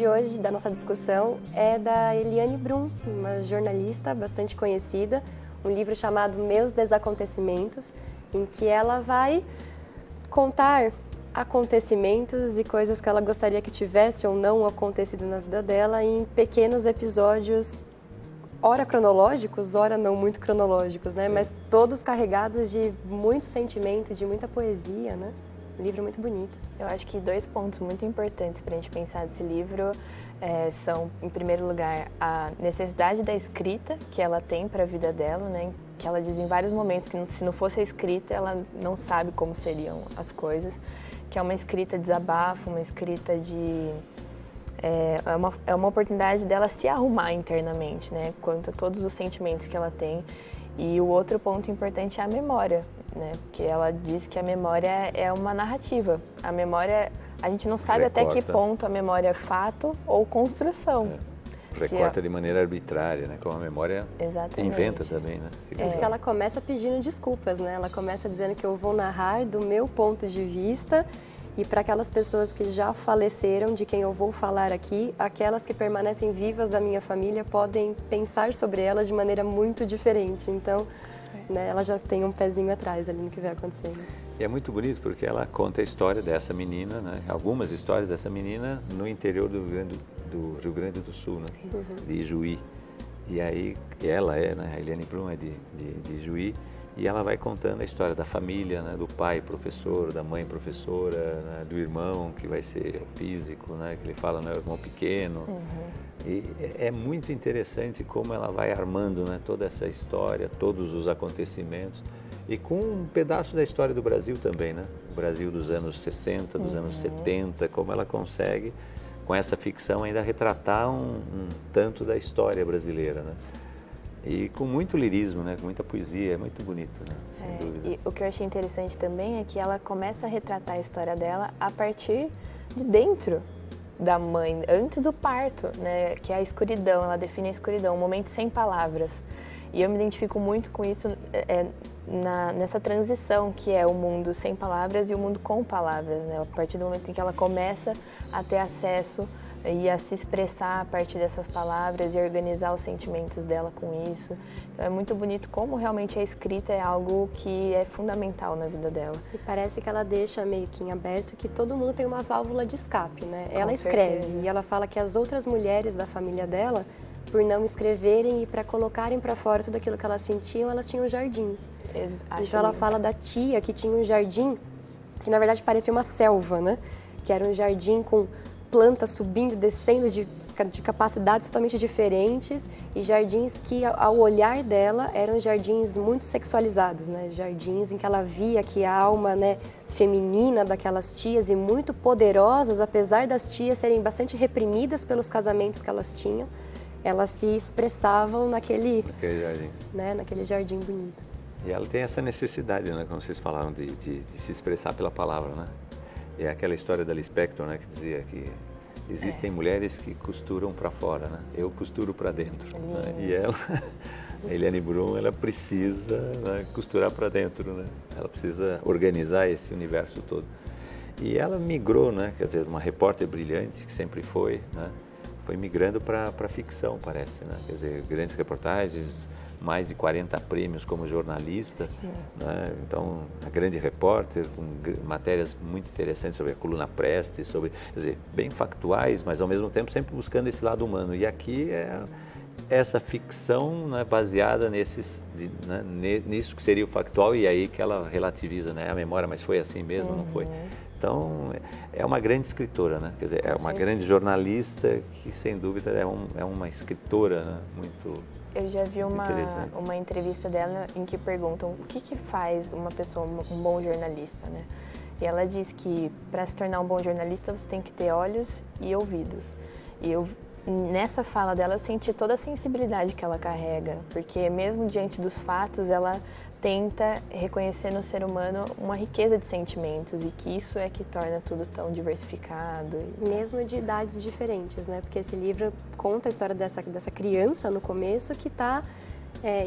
de hoje, da nossa discussão, é da Eliane Brum, uma jornalista bastante conhecida, um livro chamado Meus Desacontecimentos, em que ela vai contar acontecimentos e coisas que ela gostaria que tivesse ou não acontecido na vida dela em pequenos episódios, ora cronológicos, ora não muito cronológicos, né? Mas todos carregados de muito sentimento, de muita poesia, né? Um livro muito bonito. Eu acho que 2 pontos muito importantes para a gente pensar desse livro são, em primeiro lugar, a necessidade da escrita que ela tem para a vida dela, né? Que ela diz em vários momentos que se não fosse a escrita, ela não sabe como seriam as coisas. Que é uma escrita desabafo, uma escrita de... É uma oportunidade dela se arrumar internamente, né? Quanto a todos os sentimentos que ela tem. E o outro ponto importante é a memória, né? Porque ela diz que a memória é uma narrativa. A memória, a gente não sabe até que ponto a memória é fato ou construção. Recorta de maneira arbitrária, né? Como a memória inventa também, né? Tanto que ela começa pedindo desculpas, né? Ela começa dizendo que eu vou narrar do meu ponto de vista e para aquelas pessoas que já faleceram, de quem eu vou falar aqui, aquelas que permanecem vivas da minha família podem pensar sobre elas de maneira muito diferente. Então, né, ela já tem um pezinho atrás ali no que vai acontecendo. E é muito bonito porque ela conta a história dessa menina, né? Algumas histórias dessa menina no interior do Rio Grande do Sul, né? De Ijuí. E aí ela né? A Eliane Brum é de Ijuí. E ela vai contando a história da família, né? Do pai professor, da mãe professora, né? Do irmão que vai ser físico, né? Que ele fala, né? O irmão pequeno. E é muito interessante como ela vai armando, né? Toda essa história, todos os acontecimentos. E com um pedaço da história do Brasil também, né? O Brasil dos anos 60, dos anos 70, como ela consegue, com essa ficção, ainda retratar um tanto da história brasileira, né? E com muito lirismo, né? Com muita poesia, é muito bonito, né? Sem dúvida. E o que eu achei interessante também é que ela começa a retratar a história dela a partir de dentro da mãe, antes do parto, né? Que é a escuridão, ela define a escuridão, um momento sem palavras. E eu me identifico muito com isso nessa transição que é o mundo sem palavras e o mundo com palavras, né? A partir do momento em que ela começa a ter acesso e a se expressar a partir dessas palavras e organizar os sentimentos dela com isso. Então é muito bonito como realmente a escrita é algo que é fundamental na vida dela. E parece que ela deixa meio que em aberto que todo mundo tem uma válvula de escape, né? Ela escreve e ela fala que as outras mulheres da família dela, por não escreverem e para colocarem para fora tudo aquilo que elas sentiam, elas tinham jardins. Então ela fala da tia que tinha um jardim que na verdade parecia uma selva, né? Que era um jardim com plantas subindo, descendo de capacidades totalmente diferentes e jardins que, ao olhar dela, eram jardins muito sexualizados, né? Jardins em que ela via que a alma, né, feminina daquelas tias e muito poderosas, apesar das tias serem bastante reprimidas pelos casamentos que elas tinham, elas se expressavam naquele jardim bonito. E ela tem essa necessidade, né, como vocês falaram, de se expressar pela palavra, né? É aquela história da Lispector, né, que dizia que existem mulheres que costuram para fora, né? Eu costuro para dentro. Né? E ela, a Eliane Brum, ela precisa, né, costurar para dentro, né? Ela precisa organizar esse universo todo. E ela migrou, né? Quer dizer, uma repórter brilhante que sempre foi, né? Foi migrando para a ficção, parece, né? Quer dizer, grandes reportagens, mais de 40 prêmios como jornalista, né? Então, a grande repórter, com matérias muito interessantes sobre a coluna Prestes, sobre, quer dizer, bem factuais, mas ao mesmo tempo sempre buscando esse lado humano. E aqui é essa ficção, né, baseada nisso que seria o factual, e aí que ela relativiza, né? A memória, mas foi assim mesmo, não foi? Então, é uma grande escritora, né? Quer dizer, é uma grande jornalista que, sem dúvida, é uma escritora, né? Muito. Eu já vi uma entrevista dela em que perguntam o que faz uma pessoa um bom jornalista, né? E ela diz que para se tornar um bom jornalista você tem que ter olhos e ouvidos. E nessa fala dela eu senti toda a sensibilidade que ela carrega, porque mesmo diante dos fatos ela tenta reconhecer no ser humano uma riqueza de sentimentos e que isso é que torna tudo tão diversificado. Mesmo de idades diferentes, né? Porque esse livro conta a história dessa criança no começo que está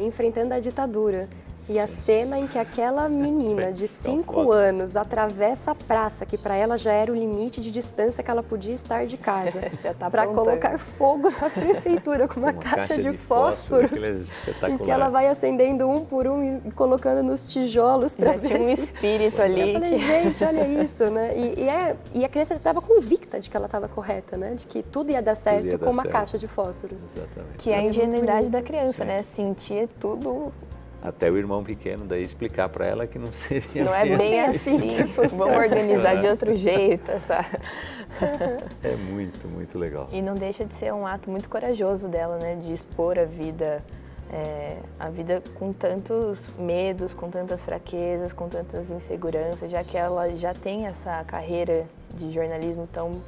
enfrentando a ditadura. E a cena em que aquela menina de 5 anos atravessa a praça, que para ela já era o limite de distância que ela podia estar de casa, para colocar fogo na prefeitura com uma caixa de fósforos, em que ela vai acendendo um por um e colocando nos tijolos para ver tinha um espírito ali. Eu falei, gente, olha isso, né? E a criança estava convicta de que ela estava correta, né? De que tudo ia dar certo com uma caixa de fósforos. Exatamente. Que é a ingenuidade da criança, né? Sentir tudo. Até o irmão pequeno daí explicar para ela que não seria não é bem assim, vamos organizar de outro jeito, sabe? É muito, muito legal. E não deixa de ser um ato muito corajoso dela, né? De expor a vida com tantos medos, com tantas fraquezas, com tantas inseguranças, já que ela já tem essa carreira de jornalismo tão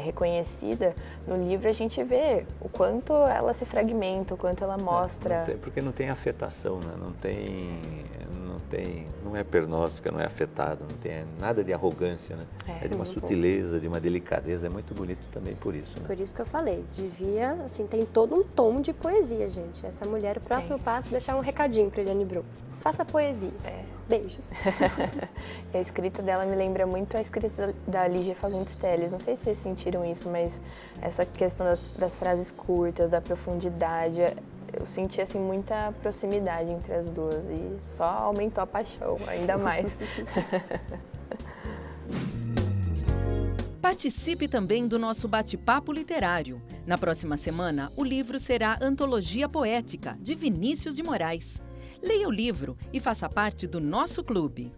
reconhecida. No livro a gente vê o quanto ela se fragmenta, o quanto ela mostra. Porque não tem afetação, né? Não é pernóstica, não é afetado, não tem nada de arrogância, né? É de uma sutileza, de uma delicadeza, é muito bonito também por isso. Né? Por isso que eu falei, devia, assim, tem todo um tom de poesia, gente. Essa mulher, o próximo passo é deixar um recadinho para Eliane Brum. Faça poesias. Beijos. A escrita dela me lembra muito a escrita da Lígia Fagundes Telles. Não sei se vocês sentiram isso, mas essa questão das frases curtas, da profundidade, eu senti assim muita proximidade entre as duas e só aumentou a paixão ainda mais. Participe também do nosso bate-papo literário. Na próxima semana, o livro será Antologia Poética, de Vinícius de Moraes. Leia o livro e faça parte do nosso clube.